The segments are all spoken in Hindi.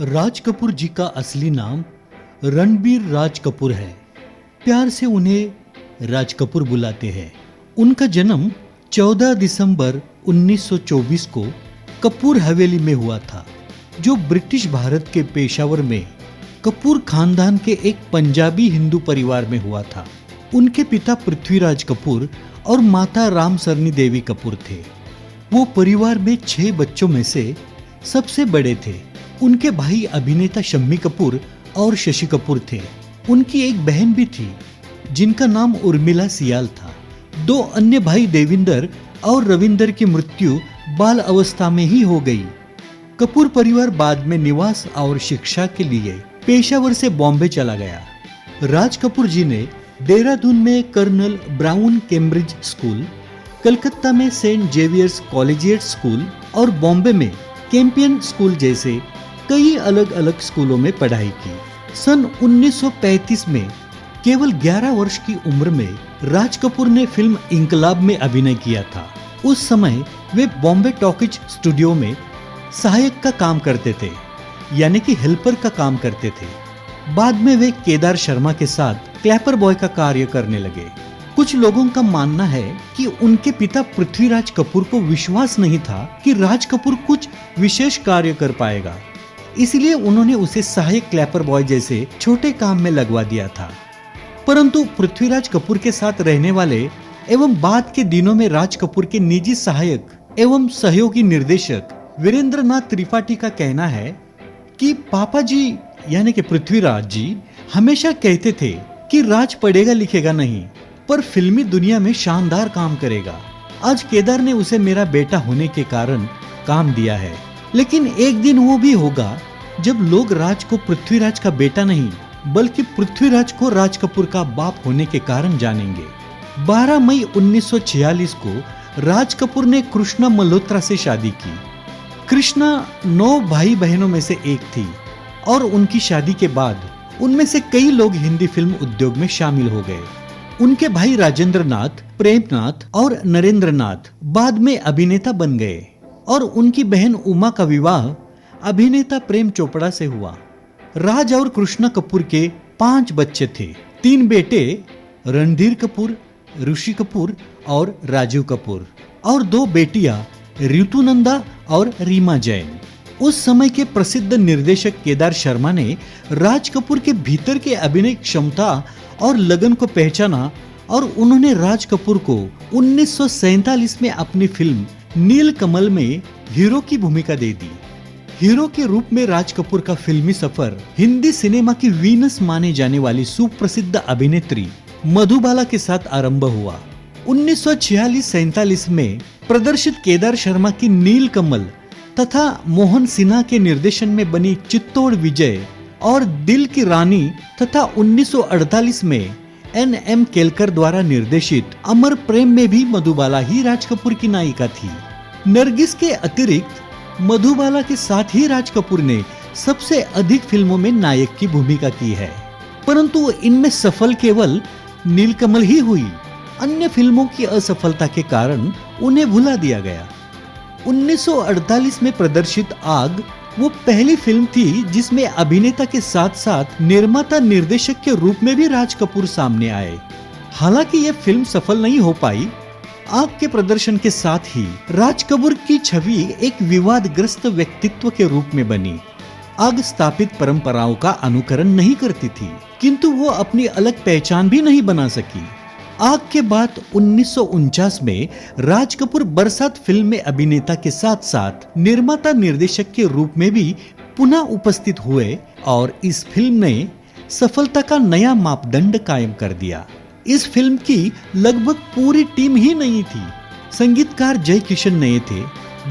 राज कपूर जी का असली नाम रणबीर राज कपूर है। प्यार से उन्हें राज कपूर बुलाते हैं। उनका जन्म 14 दिसंबर 1924 को कपूर हवेली में हुआ था, जो ब्रिटिश भारत के पेशावर में कपूर खानदान के एक पंजाबी हिंदू परिवार में हुआ था। उनके पिता पृथ्वीराज कपूर और माता रामसरनी देवी कपूर थे। वो परिवार में 6 बच्चों में से सबसे बड़े थे। उनके भाई अभिनेता शम्मी कपूर और शशि कपूर थे। उनकी एक बहन भी थी जिनका नाम उर्मिला सियाल था। 2 अन्य भाई देविंदर और रविंदर की मृत्यु बाल अवस्था में ही हो गई। कपूर परिवार बाद में निवास और शिक्षा के लिए पेशावर से बॉम्बे चला गया। राज कपूर जी ने देहरादून में Colonel Brown Cambridge School, Calcutta में सेंट जेवियर्स कॉलेजिएट स्कूल और बॉम्बे में कैंपियन स्कूल जैसे कई अलग अलग स्कूलों में पढ़ाई की। सन 1935 में केवल 11 वर्ष की उम्र में राज कपूर ने फिल्म इंकलाब में अभिनय किया था। उस समय वे बॉम्बे टॉकीज स्टूडियो में सहायक का काम करते थे, यानी कि हेल्पर का काम करते थे। बाद में वे केदार शर्मा के साथ क्लैपर बॉय का कार्य करने लगे। कुछ लोगों का मानना है कि उनके पिता पृथ्वीराज कपूर को विश्वास नहीं था कि राज कपूर कुछ विशेष कार्य कर पाएगा, इसलिए उन्होंने उसे सहायक क्लैपर बॉय जैसे छोटे काम में लगवा दिया था। परंतु पृथ्वीराज कपूर के साथ रहने वाले एवं बाद के दिनों में राज कपूर के निजी सहायक एवं सहयोगी निर्देशक वीरेंद्र नाथ त्रिपाठी का कहना है कि पापा जी यानी कि पृथ्वीराज जी हमेशा कहते थे कि राज पढ़ेगा लिखेगा नहीं, पर फिल्मी दुनिया में शानदार काम करेगा। आज केदार ने उसे मेरा बेटा होने के कारण काम दिया है, लेकिन एक दिन वो भी होगा जब लोग राज को पृथ्वीराज का बेटा नहीं बल्कि पृथ्वीराज को राज कपूर का बाप होने के कारण जानेंगे। 12 मई 1946 को राज कपूर ने कृष्णा मल्होत्रा से शादी की। कृष्णा 9 भाई बहनों में से एक थी और उनकी शादी के बाद उनमें से कई लोग हिंदी फिल्म उद्योग में शामिल हो गए। उनके भाई राजेंद्र नाथ, प्रेमनाथ और नरेंद्र नाथ बाद में अभिनेता बन गए और उनकी बहन उमा का विवाह अभिनेता प्रेम चोपड़ा से हुआ। राज और कृष्णा कपूर के 5 बच्चे थे। 3 बेटे रणधीर कपूर, ऋषि कपूर और राजीव कपूर और 2 बेटियां ऋतुनंदा और रीमा जैन। उस समय के प्रसिद्ध निर्देशक केदार शर्मा ने राज कपूर के भीतर के अभिनय क्षमता और लगन को पहचाना और उन्होंने राज कपूर को 1947 में अपनी फिल्म नील कमल में हीरो की भूमिका दे दी। हीरो के रूप में राज कपूर का फिल्मी सफर हिंदी सिनेमा की वीनस माने जाने वाली सुप्रसिद्ध अभिनेत्री मधुबाला के साथ आरंभ हुआ। 1946-47 में प्रदर्शित केदार शर्मा की नील कमल तथा मोहन सिन्हा के निर्देशन में बनी चित्तौड़ विजय और दिल की रानी तथा 1948 में NM केलकर द्वारा निर्देशित अमर प्रेम में भी मधुबाला ही राज कपूर की नायिका थी। नरगिस के अतिरिक्त मधुबाला के साथ ही राज कपूर ने सबसे अधिक फिल्मों में नायक की भूमिका की है, परंतु इनमें सफल केवल नीलकमल ही हुई। अन्य फिल्मों की असफलता के कारण उन्हें भुला दिया गया। 1948 में प्रदर्शित आग वो पहली फिल्म थी जिसमें अभिनेता के साथ साथ निर्माता निर्देशक के रूप में भी राज कपूर सामने आए। हालांकि यह फिल्म सफल नहीं हो पाई। आग के प्रदर्शन के साथ ही राज कपूर की छवि एक विवादग्रस्त व्यक्तित्व के रूप में बनी। आग स्थापित परंपराओं का अनुकरण नहीं करती थी, किंतु वो अपनी अलग पहचान भी नहीं बना सकी। आग के बाद 1949 में राज कपूर बरसात फिल्म में अभिनेता के साथ साथ निर्माता निर्देशक के रूप में भी पुनः उपस्थित हुए और इस फिल्म ने सफलता का नया मापदंड कायम कर दिया। इस फिल्म की लगभग पूरी टीम ही नई थी। संगीतकार जय किशन नए थे,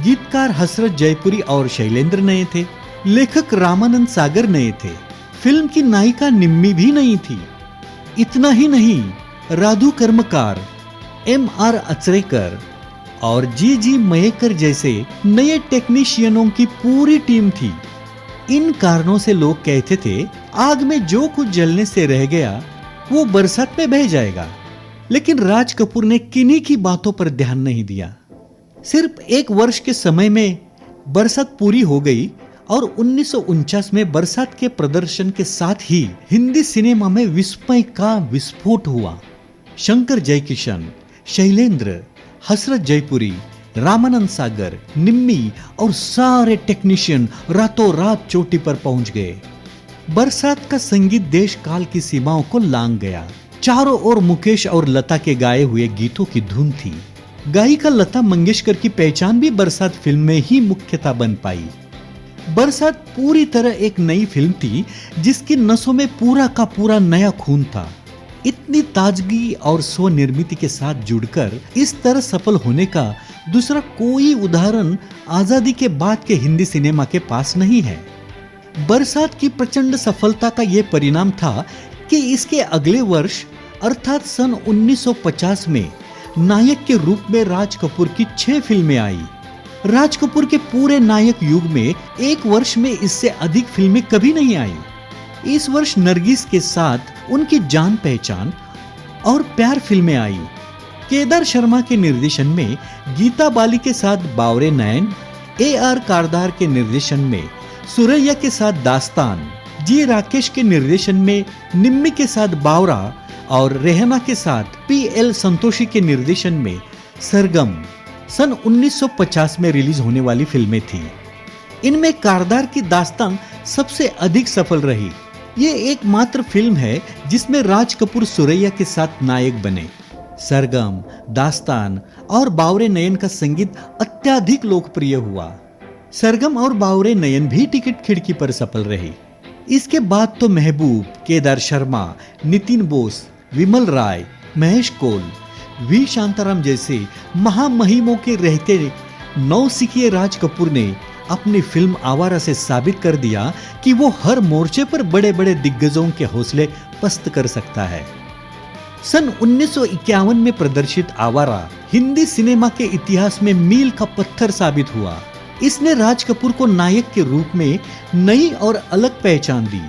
गीतकार हसरत जयपुरी और शैलेंद्र नए थे, लेखक रामानंद सागर नए थे, फिल्म की नायिका निम्मी भी नई थी। इतना ही नहीं, राधु कर्मकार, MR अचरेकर और जी मयेकर जैसे नए टेक्नीशियनों की पूरी टीम थी। इन कारणों से लोग कहते थे आग में जो कुछ जलने से रह गया वो बरसात में बह जाएगा, लेकिन राज कपूर ने किन्हीं की बातों पर ध्यान नहीं दिया। सिर्फ 1 वर्ष के समय में बरसात पूरी हो गई और 1949 में बरसात के प्रदर्शन के साथ ही हिंदी सिनेमा में विस्मय का विस्फोट हुआ। शंकर जयकिशन, शैलेंद्र, हसरत जयपुरी, रामानंद सागर, निम्मी और सारे टेक्नीशियन रातों रात चोटी पर पहुंच गए। बरसात का संगीत देश काल की सीमाओं को लांघ गया। चारों ओर मुकेश और लता के गाए हुए गीतों की धुन थी। गायिका लता मंगेशकर की पहचान भी बरसात फिल्म में ही मुख्यतः बन पाई। बरसात पूरी तरह एक नई फिल्म थी जिसकी नसों में पूरा का पूरा नया खून था। इतनी ताजगी और स्वनिर्मित के साथ जुड़कर इस तरह सफल होने का दूसरा कोई उदाहरण आजादी के बाद के हिंदी सिनेमा के पास नहीं है। बरसात की प्रचंड सफलता का यह परिणाम था कि इसके अगले वर्ष अर्थात सन 1950 में नायक के रूप में राज कपूर की 6 फिल्में आई। राज कपूर के पूरे नायक युग में एक वर्ष में इससे अधिक फिल्में कभी नहीं आई। इस वर्ष नरगिस के साथ उनकी जान पहचान और प्यार फिल्में आई। केदार शर्मा के निर्देशन में गीता बाली के साथ बावरे नयन, AR कारदार के निर्देशन में सुरैया के साथ दास्तान, जी राकेश के निर्देशन में निम्मी के साथ बावरा और रेहना के साथ PL संतोषी के निर्देशन में सरगम सन 1950 में रिलीज होने वाली फिल्में थीं। इनमें कारदार की दास्तान सबसे अधिक सफल रही। ये एकमात्र फिल्म है जिसमें राज कपूर सुरैया के साथ नायक बने। सरगम, दास्तान और बावरे नयन का संगीत अत्यधिक लोकप्रिय हुआ। सरगम और बावरे नयन भी टिकट खिड़की पर सफल रही। इसके बाद तो महबूब, केदार शर्मा, नितिन बोस, विमल राय, महेश कोल, वी शांताराम जैसे महामहिमों के रहते नौसिखिए राज कपूर ने अपनी फिल्म आवारा से साबित कर दिया कि वो हर मोर्चे पर बड़े बड़े दिग्गजों के हौसले पस्त कर सकता है। सन 1951 में प्रदर्शित आवारा हिंदी सिनेमा के इतिहास में मील का पत्थर साबित हुआ। इसने राज कपूर को नायक के रूप में नई और अलग पहचान दी।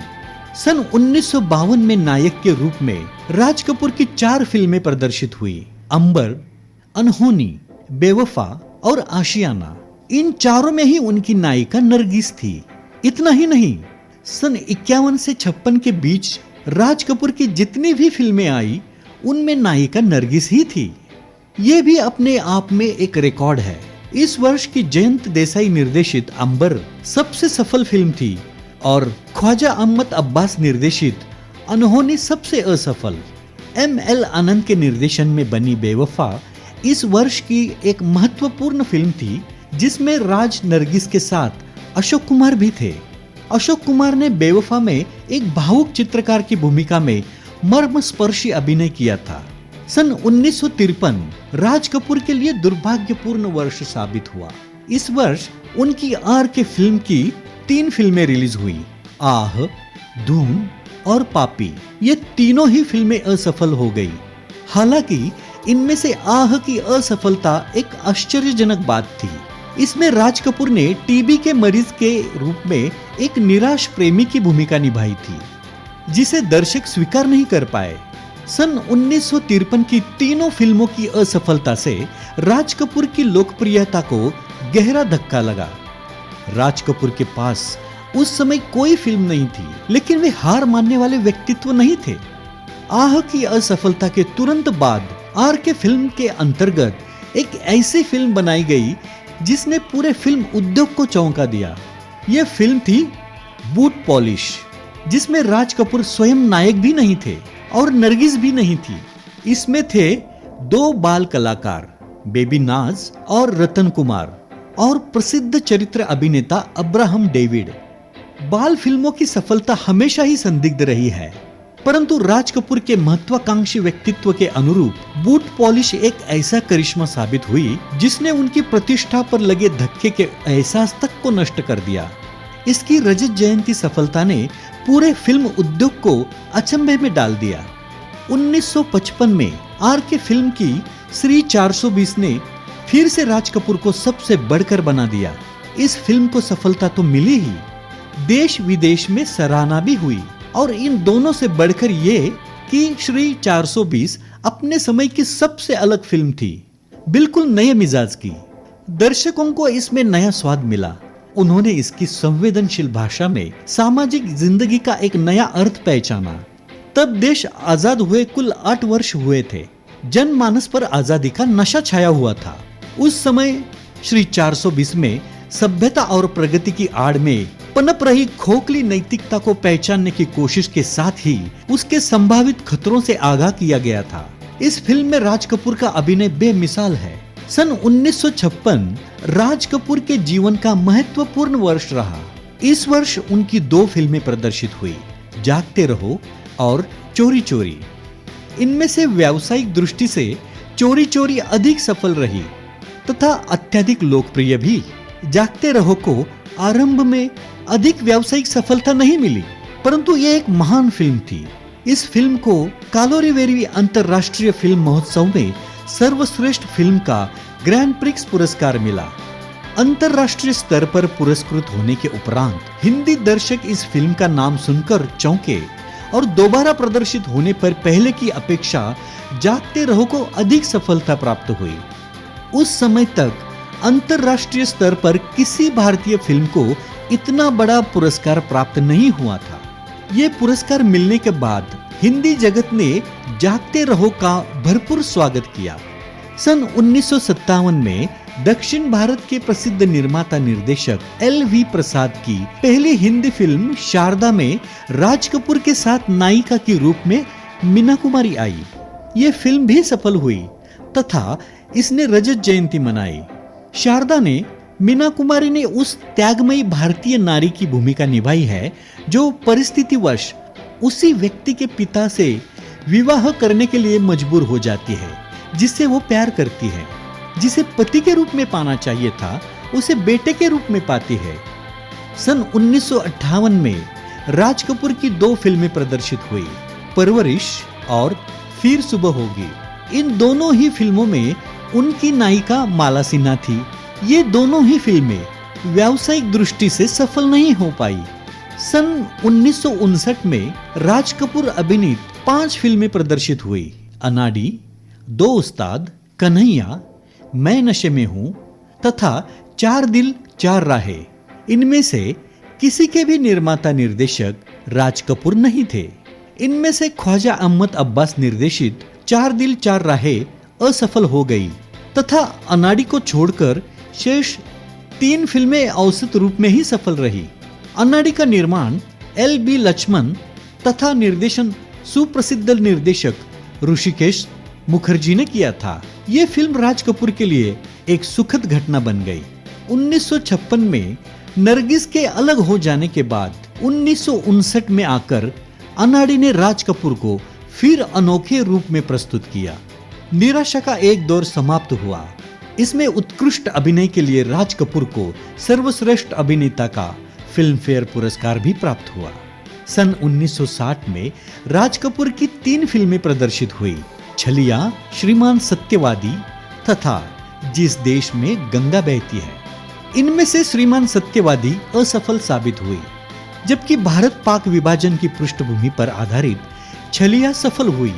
सन 1952 में नायक के रूप में राज कपूर की 4 फिल्में प्रदर्शित हुई। अंबर, अनहोनी, बेवफा और आशियाना। इन चारों में ही उनकी नायिका नरगिस थी। इतना ही नहीं, सन 51 से 56 के बीच राज कपूर की जितनी भी फिल्में आई उनमें नायिका नरगिस ही थी। ये भी अपने आप में एक रिकॉर्ड है। इस वर्ष की जयंत देसाई निर्देशित अंबर सबसे सफल फिल्म थी और ख्वाजा अहमद अब्बास निर्देशित अनहोनी सबसे असफल। ML आनंद के निर्देशन में बनी बेवफा इस वर्ष की एक महत्वपूर्ण फिल्म थी जिसमें राज नरगिस के साथ अशोक कुमार भी थे। अशोक कुमार ने बेवफा में एक भावुक चित्रकार की भूमिका में मर्मस्पर्शी अभिनय किया था। सन 1953 राज कपूर के लिए दुर्भाग्यपूर्ण वर्ष साबित हुआ। इस वर्ष उनकी RK फिल्म की 3 फिल्में रिलीज हुई, आह, धूम और पापी। ये तीनों ही फिल्में असफल हो गई। हालांकि इनमें से आह की असफलता एक आश्चर्यजनक बात थी। इसमें राज कपूर ने टीबी के मरीज के रूप में एक निराश प्रेमी की भूमिका निभाई थी जिसे दर्शक स्वीकार नहीं कर पाए। सन 1953 की तीनों फिल्मों की असफलता से राज कपूर की लोकप्रियता को गहरा धक्का लगा। राज कपूर के पास उस समय कोई फिल्म नहीं थी, लेकिन वे हार मानने वाले व्यक्तित्व नहीं थे। आह की असफलता के तुरंत बाद RK फिल्म के अंतर्गत एक ऐसी फिल्म बनाई गई जिसने पूरे फिल्म उद्योग को चौंका दिया। यह फिल्म थी बूट पॉलिश, जिसमें राज कपूर स्वयं नायक भी नहीं थे और नरगिस भी नहीं थी। इसमें थे 2 बाल कलाकार, बेबी नाज और रतन कुमार, और प्रसिद्ध चरित्र अभिनेता अब्राहम डेविड। बाल फिल्मों की सफलता हमेशा ही संदिग्ध रही है, परंतु राज कपूर के महत्वाकांक्षी व्यक्तित्व के अनुरूप बूट पॉलिश एक ऐसा करिश्मा साबित हुई जिसने उनकी प्रतिष्ठा पर लगे धक्के के एहसास तक को नष्ट कर दिया। इसकी रजत जयंती सफलता ने पूरे फिल्म उद्योग को अचंभे में डाल दिया। 1955 में RK फिल्म की श्री 420 ने फिर से राज कपूर को सबसे बढ़कर बना दिया। इस फिल्म को सफलता तो मिली ही, देश विदेश में सराहना भी हुई, और इन दोनों से बढ़कर ये कि श्री 420 अपने समय की सबसे अलग फिल्म थी, बिल्कुल नए मिजाज की। दर्शकों को इसमें नया स्वाद मिला। उन्होंने इसकी संवेदनशील भाषा में सामाजिक जिंदगी का एक नया अर्थ पहचाना। तब देश आजाद हुए कुल 8 वर्ष हुए थे। जनमानस पर आजादी का नशा छाया हुआ था। उस समय श्री 420 में सभ्यता और प्रगति की आड़ में पनप रही खोखली नैतिकता को पहचानने की कोशिश के साथ ही उसके संभावित खतरों से आगाह किया गया था। इस फिल्म में राज कपूर का अभिनय बेमिसाल है। सन 1956 राज कपूर के जीवन का महत्वपूर्ण वर्ष रहा। इस वर्ष उनकी 2 फिल्में प्रदर्शित हुई, जागते रहो और चोरी चोरी। इनमें से व्यावसायिक दृष्टि से चोरी चोरी अधिक सफल रही तथा अत्यधिक लोकप्रिय भी। जागते रहो को आरंभ में अधिक व्यावसायिक सफलता नहीं मिली, परंतु यह एक महान फिल्म थी। इस फिल्म को कालोरीवेरी अंतर्राष्ट्रीय फिल्म महोत्सव में सर्वश्रेष्ठ फिल्म का ग्रैंड प्रिक्स पुरस्कार मिला। अंतर्राष्ट्रीय स्तर पर पुरस्कृत होने के उपरांत हिंदी दर्शक इस फिल्म का नाम सुनकर चौंके और दोबारा प्रदर्शित होने पर पहले की अपेक्षा जागते रहो को अधिक सफलता प्राप्त हुई। उस समय तक अंतर्राष्ट्रीय स्तर पर किसी भारतीय फिल्म को इतना बड़ा पुरस्कार प्राप्त नहीं हुआ था। ये पुरस्कार मिलने के बाद हिंदी जगत ने जागते रहो का भरपूर स्वागत किया। सन 1957 में दक्षिण भारत के प्रसिद्ध निर्माता निर्देशक LV प्रसाद की पहली हिंदी फिल्म शारदा में राज कपूर के साथ नायिका के रूप में मीना कुमारी आई। ये फिल्म भी सफल हुई तथा इसने रजत जयंती मनाई। शारदा ने मीना कुमारी ने उस त्यागमयी भारतीय नारी की भूमिका निभाई है जो परिस्थितिवश उसी व्यक्ति के पिता से विवाह करने के लिए मजबूर हो जाती है जिससे वो प्यार करती है। जिसे पति के रूप में पाना चाहिए था उसे बेटे के रूप में पाती है। सन 1958 में राज कपूर की 2 फिल्में प्रदर्शित हुई, परवरिश और फिर सुबह होगी। इन दोनों ही फिल्मों में उनकी नायिका माला सिन्हा थी। ये दोनों ही फिल्में व्यावसायिक दृष्टि से सफल नहीं हो पाई। सन 1959 में राज कपूर अभिनीत 5 फिल्में प्रदर्शित हुई, अनाड़ी, 2 उस्ताद, कन्हैया, मैं नशे में हूं तथा 4 दिल 4 राहें। इनमें से किसी के भी निर्माता निर्देशक राज कपूर नहीं थे। इनमें से ख्वाजा अहमद अब्बास निर्देशित 4 दिल 4 राहें असफल हो गई तथा अनाड़ी को छोड़कर शेष 3 फिल्में औसत रूप में ही सफल रही। अनाड़ी का निर्माण LB लक्ष्मण तथा निर्देशन सुप्रसिद्ध निर्देशक ऋषिकेश मुखर्जी ने किया था। ये फिल्म राज कपूर के लिए एक सुखद घटना बन गई। 1956 में नरगिस के अलग हो जाने के बाद 1959 में आकर अनाड़ी ने राज कपूर को फिर अनोखे रूप में प्रस्तुत किया। निराशा का एक दौर समाप्त हुआ। इसमें उत्कृष्ट अभिनय के लिए राज कपूर को सर्वश्रेष्ठ अभिनेता का फिल्म फेयर पुरस्कार भी प्राप्त हुआ। सन 1960 में राज कपूर की 3 फिल्में प्रदर्शित हुई, छलिया, श्रीमान सत्यवादी तथा जिस देश में गंगा बहती है। इनमें से श्रीमान सत्यवादी असफल साबित हुई, जबकि भारत पाक विभाजन की पृष्ठभूमि पर आधारित छलिया सफल हुई।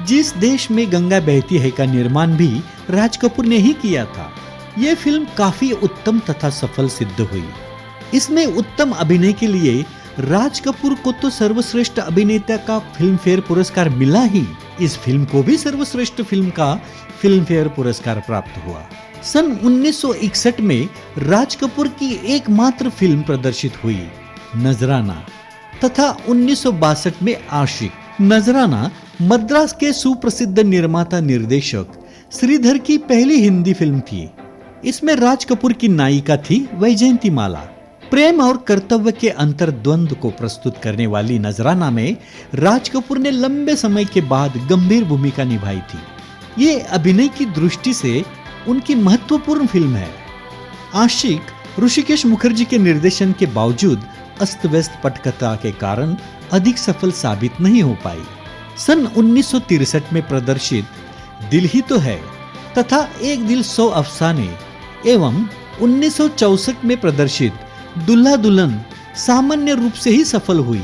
जिस देश में गंगा बहती है का निर्माण भी राज कपूर ने ही किया था। यह फिल्म काफी उत्तम तथा सफल सिद्ध हुई। इसमें उत्तम अभिनय के लिए राज कपूर को तो सर्वश्रेष्ठ अभिनेता का फिल्म फेयर पुरस्कार मिला ही, इस फिल्म को भी सर्वश्रेष्ठ फिल्म का फिल्म फेयर पुरस्कार प्राप्त हुआ। सन 1961 में राज कपूर की एकमात्र फिल्म प्रदर्शित हुई, नजराना, तथा 1962 में आशिक। नजराना मद्रास के सुप्रसिद्ध निर्माता निर्देशक श्रीधर की पहली हिंदी फिल्म थी। इसमें राज कपूर की नायिका थी वैजयंती माला। प्रेम और कर्तव्य के अंतर्द्वंद को प्रस्तुत करने वाली नजराना में राज कपूर ने लंबे समय के बाद गंभीर भूमिका निभाई थी। ये अभिनय की दृष्टि से उनकी महत्वपूर्ण फिल्म है। आशिक ऋषिकेश मुखर्जी के निर्देशन के बावजूद अस्त व्यस्त पटकथा के कारण अधिक सफल साबित नहीं हो पाई। सन 1963 में प्रदर्शित दिल ही तो है तथा एक दिल 100 अफसाने एवं 1964 में प्रदर्शित दुल्हा दुल्हन सामान्य रूप से ही सफल हुई।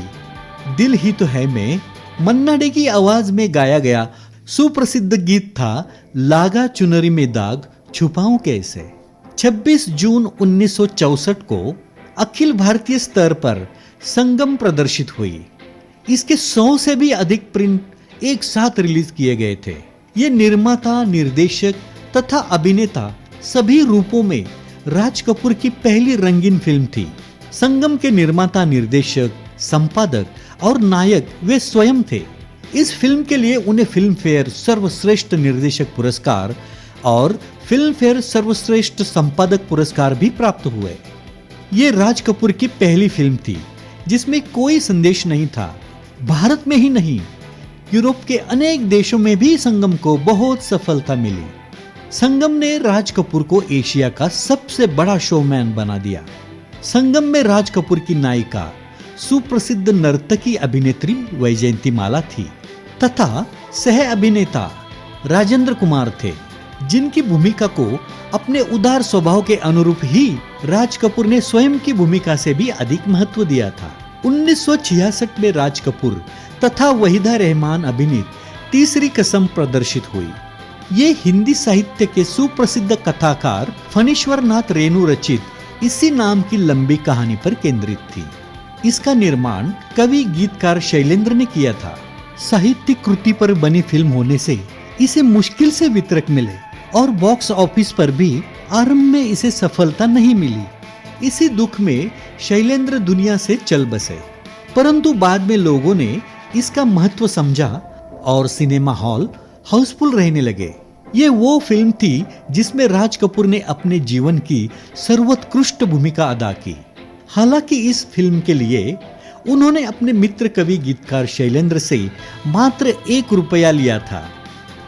दिल ही तो है में मन्ना डे की आवाज में गाया गया सुप्रसिद्ध गीत था लागा चुनरी में दाग छुपाऊं कैसे। 26 जून 1964 को अखिल भारतीय स्तर पर संगम प्रदर्शित हुई। इसके 100 से भी अधिक प्रिंट एक साथ रिलीज किए गए थे। ये निर्माता, निर्देशक तथा अभिनेता सभी रूपों में राज कपूर की पहली रंगीन फिल्म थी। संगम के निर्माता, निर्देशक, संपादक और नायक वे स्वयं थे। इस फिल्म के लिए उन्हें फिल्म फेयर सर्वश्रेष्ठ निर्देशक पुरस्कार और फिल्म फेयर सर्वश्रेष्ठ संपादक पुरस्कार भी प्राप्त हुए। ये राज कपूर की पहली फिल्म थी जिसमें कोई संदेश नहीं था। भारत में ही नहीं, यूरोप के अनेक देशों में भी संगम को बहुत सफलता मिली। संगम ने राज कपूर को एशिया का सबसे बड़ा शोमैन बना दिया। संगम में राज कपूर की नायिका सुप्रसिद्ध नर्तकी अभिनेत्री वैजयंतीमाला थी तथा सह अभिनेता राजेंद्र कुमार थे, जिनकी भूमिका को अपने उदार स्वभाव के अनुरूप ही राज कपूर ने स्वयं की भूमिका से भी अधिक महत्व दिया था। 1966 में राज कपूर तथा वहीदा रहमान अभिनीत तीसरी कसम प्रदर्शित हुई। ये हिंदी साहित्य के सुप्रसिद्ध कथाकार फणीश्वर नाथ रेणु रचित इसी नाम की लंबी कहानी पर केंद्रित थी। इसका निर्माण कवि गीतकार शैलेंद्र ने किया था। साहित्यिक कृति पर बनी फिल्म होने से इसे मुश्किल से वितरक मिले और बॉक्स ऑफिस पर भी आरंभ में इसे सफलता नहीं मिली। इसी दुख में शैलेंद्र दुनिया से चल बसे, परंतु बाद में लोगों ने इसका महत्व समझा और सिनेमा हॉल हाउसफुल रहने लगे। ये वो फिल्म थी जिसमें राज कपूर ने अपने जीवन की सर्वोत्कृष्ट भूमिका अदा की। हालांकि इस फिल्म के लिए उन्होंने अपने मित्र कवि गीतकार शैलेंद्र से मात्र 1 रुपया लिया था।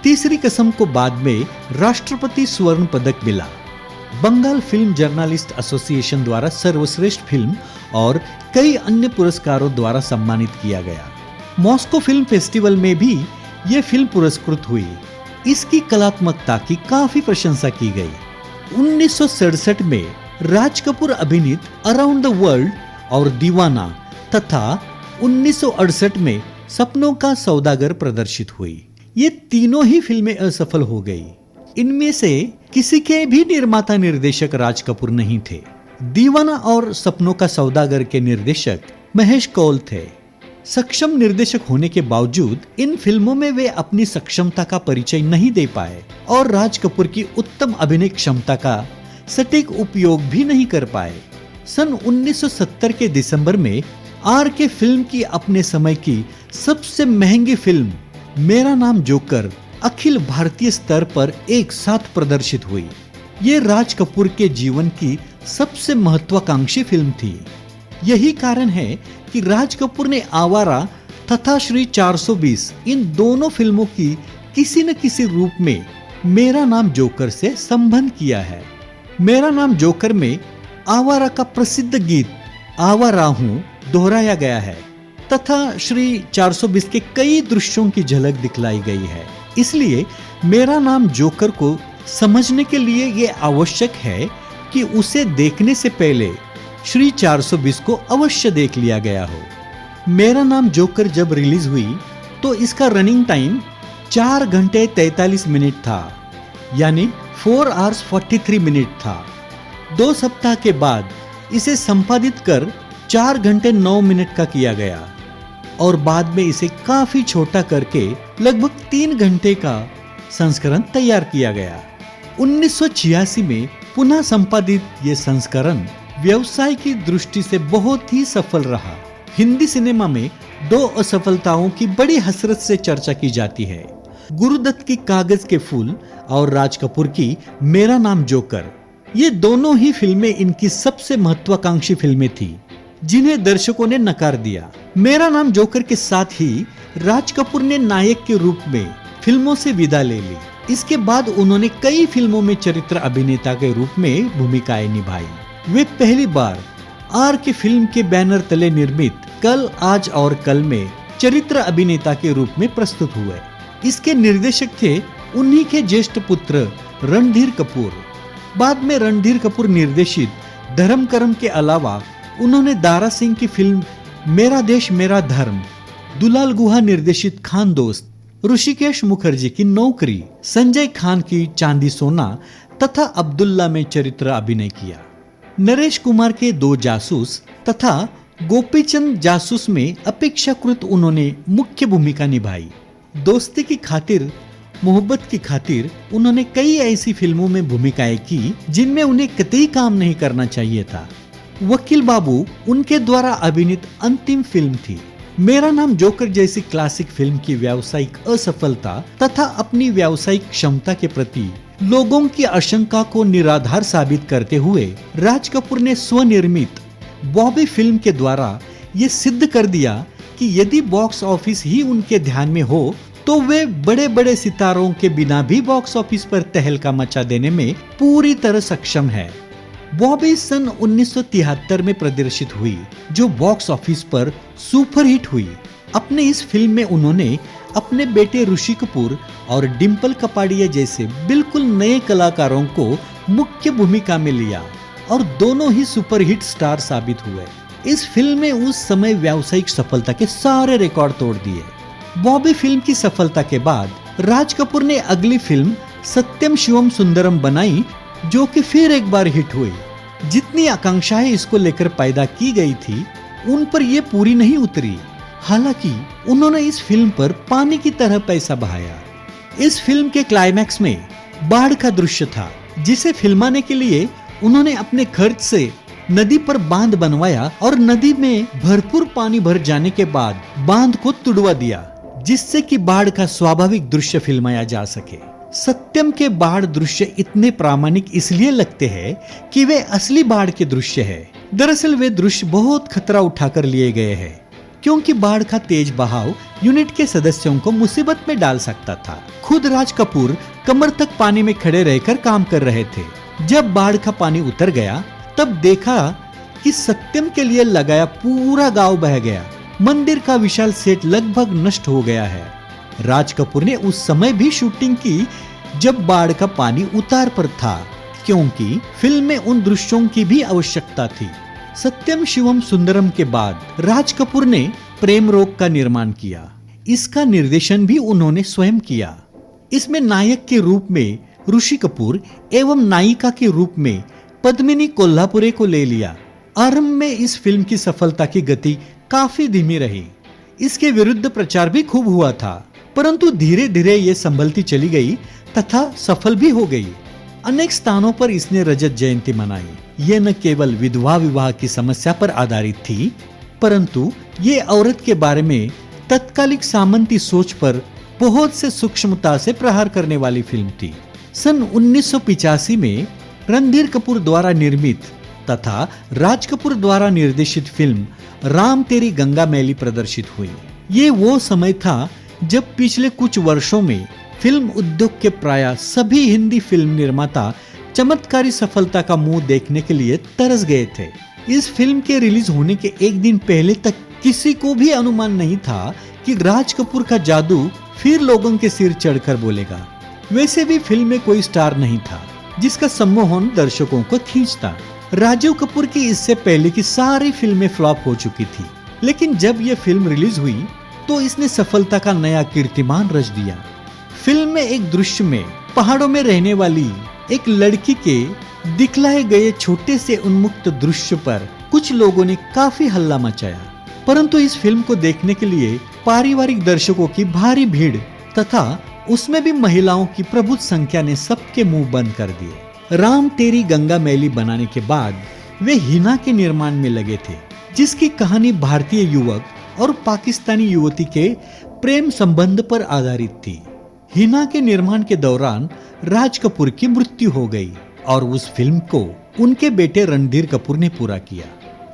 तीसरी कसम को बाद में राष्ट्रपति स्वर्ण पदक मिला। बंगाल फिल्म जर्नलिस्ट एसोसिएशन द्वारा सर्वश्रेष्ठ फिल्म और कई अन्य पुरस्कारों द्वारा सम्मानित किया गया। मॉस्को फिल्म फेस्टिवल में भी ये फिल्म पुरस्कृत हुई। इसकी कलात्मकता की काफी प्रशंसा की गई। 1967 में राज कपूर अभिनीत अराउंड द वर्ल्ड और दीवाना तथा 1968 में सपनों का सौदागर प्रदर्शित हुई। ये तीनों ही फिल्में असफल हो गई। इनमें से किसी के भी निर्माता निर्देशक राज कपूर नहीं थे। दीवाना और सपनों का सौदागर के निर्देशक महेश कौल थे। सक्षम निर्देशक होने के बावजूद इन फिल्मों में वे अपनी सक्षमता का परिचय नहीं दे पाए और राज कपूर की उत्तम अभिनय क्षमता का सटीक उपयोग भी नहीं कर पाए। सन 1970 के दिसंबर में आर के फिल्म की अपने समय की सबसे महंगी फिल्म मेरा नाम जोकर अखिल भारतीय स्तर पर एक साथ प्रदर्शित हुई। ये राज कपूर के जीवन की सबसे महत्वाकांक्षी फिल्म थी। यही कारण है कि राज कपूर ने आवारा तथा श्री 420 इन दोनों फिल्मों की किसी न किसी रूप में मेरा नाम जोकर से संबंध किया है। मेरा नाम जोकर में आवारा का प्रसिद्ध गीत आवारा हूं दोहराया गया है तथा श्री 420 के कई दृश्यों की झलक दिखलाई गई है। इसलिए मेरा नाम जोकर को समझने के लिए यह आवश्यक है कि उसे देखने से पहले श्री 420 को अवश्य देख लिया गया हो। मेरा नाम जोकर जब रिलीज हुई तो इसका रनिंग टाइम 4 घंटे 43 मिनट था, यानी 4 hours 43 मिनट था। 2 सप्ताह के बाद इसे संपादित कर 4 घंटे 9 मिनट का किया गया और बाद में इसे काफी छोटा करके लगभग 3 घंटे का संस्करण तैयार किया गया। 1986 में पुनः संपादित ये संस्करण व्यवसाय की दृष्टि से बहुत ही सफल रहा। हिंदी सिनेमा में 2 असफलताओं की बड़ी हसरत से चर्चा की जाती है। गुरुदत्त की कागज के फूल और राज कपूर की मेरा नाम जोकर। ये दोनों ही फिल्में इनकी सबसे महत्वाकांक्षी फिल्में थी जिन्हें दर्शकों ने नकार दिया। मेरा नाम जोकर के साथ ही राज कपूर ने नायक के रूप में फिल्मों से विदा ले ली। इसके बाद उन्होंने कई फिल्मों में चरित्र अभिनेता के रूप में भूमिकाएं निभाई। वे पहली बार आर के फिल्म के बैनर तले निर्मित कल आज और कल में चरित्र अभिनेता के रूप में प्रस्तुत हुए। इसके निर्देशक थे उन्हीं के ज्येष्ठ पुत्र रणधीर कपूर। बाद में रणधीर कपूर निर्देशित धर्म कर्म के अलावा उन्होंने दारा सिंह की फिल्म मेरा देश मेरा धर्म, दुलाल गुहा निर्देशित खान दोस्त, ऋषिकेश मुखर्जी की नौकरी, संजय खान की चांदी सोना तथा अब्दुल्ला में चरित्र अभिनय किया। नरेश कुमार के दो जासूस तथा गोपीचंद जासूस में अपेक्षाकृत उन्होंने मुख्य भूमिका निभाई। दोस्ती की खातिर, मोहब्बत की खातिर उन्होंने कई ऐसी फिल्मों में भूमिकाएं की जिनमें उन्हें कतई काम नहीं करना चाहिए था। वकील बाबू उनके द्वारा अभिनीत अंतिम फिल्म थी। मेरा नाम जोकर जैसी क्लासिक फिल्म की व्यावसायिक असफलता तथा अपनी व्यावसायिक क्षमता के प्रति लोगों की आशंका को निराधार साबित करते हुए राज कपूर ने स्वनिर्मित बॉबी फिल्म के द्वारा ये सिद्ध कर दिया कि यदि बॉक्स ऑफिस ही उनके ध्यान में हो तो वे बड़े बड़े सितारों के बिना भी बॉक्स ऑफिस पर तहलका मचा देने में पूरी तरह सक्षम है। बॉबी सन 1973 में प्रदर्शित हुई, जो बॉक्स ऑफिस पर सुपरहिट हुई। अपने इस फिल्म में उन्होंने अपने बेटे ऋषि कपूर और डिम्पल कपाड़िया जैसे बिल्कुल नए कलाकारों को मुख्य भूमिका में लिया और दोनों ही सुपरहिट स्टार साबित हुए। इस फिल्म में उस समय व्यावसायिक सफलता के सारे रिकॉर्ड तोड़ दिए। बॉबी फिल्म की सफलता के बाद राज कपूर ने अगली फिल्म सत्यम शिवम सुंदरम बनाई, जो कि फिर एक बार हिट हुई। जितनी आकांक्षाएं इसको लेकर पैदा की गई थी, उन पर यह पूरी नहीं उतरी। हालांकि उन्होंने इस फिल्म पर पानी की तरह पैसा बहाया। इस फिल्म के क्लाइमैक्स में बाढ़ का दृश्य था, जिसे फिल्माने के लिए उन्होंने अपने खर्च से नदी पर बांध बनवाया और नदी में भरपूर पानी भर जाने के बाद बांध को तुड़वा दिया, जिससे कि बाढ़ का स्वाभाविक दृश्य फिल्माया जा सके। सत्यम के बाढ़ दृश्य इतने प्रामाणिक इसलिए लगते हैं कि वे असली बाढ़ के दृश्य है। दरअसल वे दृश्य बहुत खतरा उठाकर लिए गए हैं, क्योंकि बाढ़ का तेज बहाव यूनिट के सदस्यों को मुसीबत में डाल सकता था। खुद राज कपूर कमर तक पानी में खड़े रहकर काम कर रहे थे। जब बाढ़ का पानी उतर गया, तब देखा कि सत्यम के लिए लगाया पूरा गांव बह गया। मंदिर का विशाल सेट लगभग नष्ट हो गया है। राज कपूर ने उस समय भी शूटिंग की जब बाढ़ का पानी उतार पर था, क्योंकि फिल्म में उन दृश्यों की भी आवश्यकता थी। सत्यम शिवम सुंदरम के बाद राज कपूर ने प्रेम रोग का निर्माण किया। इसका निर्देशन भी उन्होंने स्वयं किया। इसमें नायक के रूप में ऋषि कपूर एवं नायिका के रूप में पद्मिनी कोल्हापुरे को ले लिया। आरंभ में इस फिल्म की सफलता की गति काफी धीमी रही। इसके विरुद्ध प्रचार भी खूब हुआ था, परंतु धीरे धीरे ये संभलती चली गई तथा सफल भी हो गई। अनेक स्थानों पर इसने रजत जयंती मनाई। ये न केवल विधवा विवाह की समस्या पर आधारित थी, परंतु ये औरत के बारे में तत्कालिक सामंती सोच पर बहुत से सूक्ष्मता से प्रहार करने वाली फिल्म थी। सन 1985 में रणधीर कपूर द्वारा निर्मित तथा राज कपूर द्वारा निर्देशित फिल्म राम तेरी गंगा मैली प्रदर्शित हुई। ये वो समय था जब पिछले कुछ वर्षों में फिल्म उद्योग के प्राय सभी हिंदी फिल्म निर्माता चमत्कारी सफलता का मुंह देखने के लिए तरस गए थे। इस फिल्म के रिलीज होने के एक दिन पहले तक किसी को भी अनुमान नहीं था कि राज कपूर का जादू फिर लोगों के सिर चढ़कर बोलेगा। वैसे भी फिल्म में कोई स्टार नहीं था जिसका सम्मोहन दर्शकों को खींचता। राजीव कपूर की इससे पहले की सारी फिल्में फ्लॉप हो चुकी थी, लेकिन जब यह फिल्म रिलीज हुई तो इसने सफलता का नया कीर्तिमान रच दिया। फिल्म में एक दृश्य में पहाड़ों में रहने वाली एक लड़की के दिखलाए गए छोटे से उन्मुक्त दृश्य पर कुछ लोगों ने काफी हल्ला मचाया, परंतु इस फिल्म को देखने के लिए पारिवारिक दर्शकों की भारी भीड़ तथा उसमें भी महिलाओं की प्रभुत संख्या ने सबके मुंह बंद कर दिए। राम तेरी गंगा मैली बनाने के बाद वे हिना के निर्माण में लगे थे, जिसकी कहानी भारतीय युवक और पाकिस्तानी युवती के प्रेम संबंध पर आधारित थी। हिना के निर्माण के दौरान राज कपूर की मृत्यु हो गई और उस फिल्म को उनके बेटे रणधीर कपूर ने पूरा किया।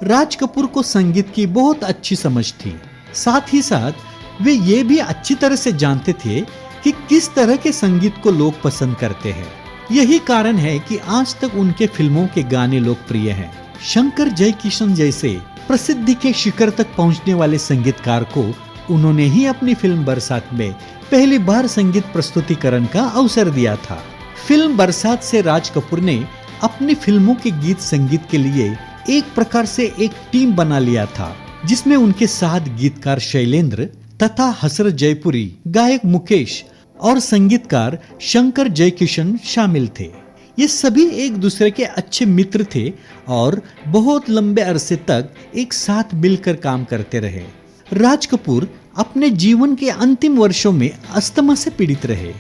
राज कपूर को संगीत की बहुत अच्छी समझ थी, साथ ही साथ वे ये भी अच्छी तरह से जानते थे कि किस तरह के संगीत को लोग पसंद करते हैं। यही कारण है कि आज तक उनके फिल्मों के गाने लोकप्रिय हैं। शंकर जयकिशन जैसे प्रसिद्धि के शिखर तक पहुंचने वाले संगीतकार को उन्होंने ही अपनी फिल्म बरसात में पहली बार संगीत प्रस्तुतिकरण का अवसर दिया था। फिल्म बरसात से राज कपूर ने अपनी फिल्मों के गीत संगीत के लिए एक प्रकार से एक टीम बना लिया था, जिसमें उनके साथ गीतकार शैलेंद्र तथा हसरत जयपुरी, गायक मुकेश और संगीतकार शंकर जयकिशन शामिल थे। ये सभी एक दूसरे के अच्छे मित्र थे और बहुत लंबे अरसे तक एक साथ मिलकर काम करते रहे। राज कपूर अपने जीवन के अंतिम वर्षों में अस्थमा से पीड़ित रहे।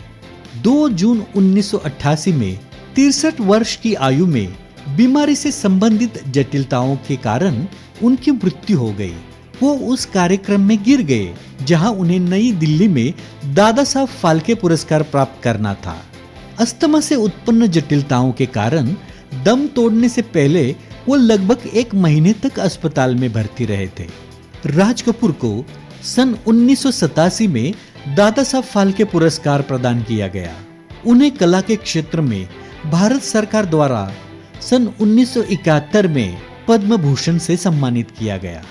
2 जून 1988 में 63 वर्ष की आयु में बीमारी से संबंधित जटिलताओं के कारण उनकी मृत्यु हो गई। वो उस कार्यक्रम में गिर गए जहां उन्हें नई दिल्ली में दादा साहब फाल्के पुरस्कार प्राप्त करना था। अस्थमा से उत्पन्न जटिलताओं के कारण दम तोड़ने से पहले वो लगभग 1 महीने तक अस्पताल में भर्ती रहे थे। राज कपूर को सन 1987 में दादा साहब फाल्के पुरस्कार प्रदान किया गया। उन्हें कला के क्षेत्र में भारत सरकार द्वारा सन 1971 में पद्म भूषण से सम्मानित किया गया।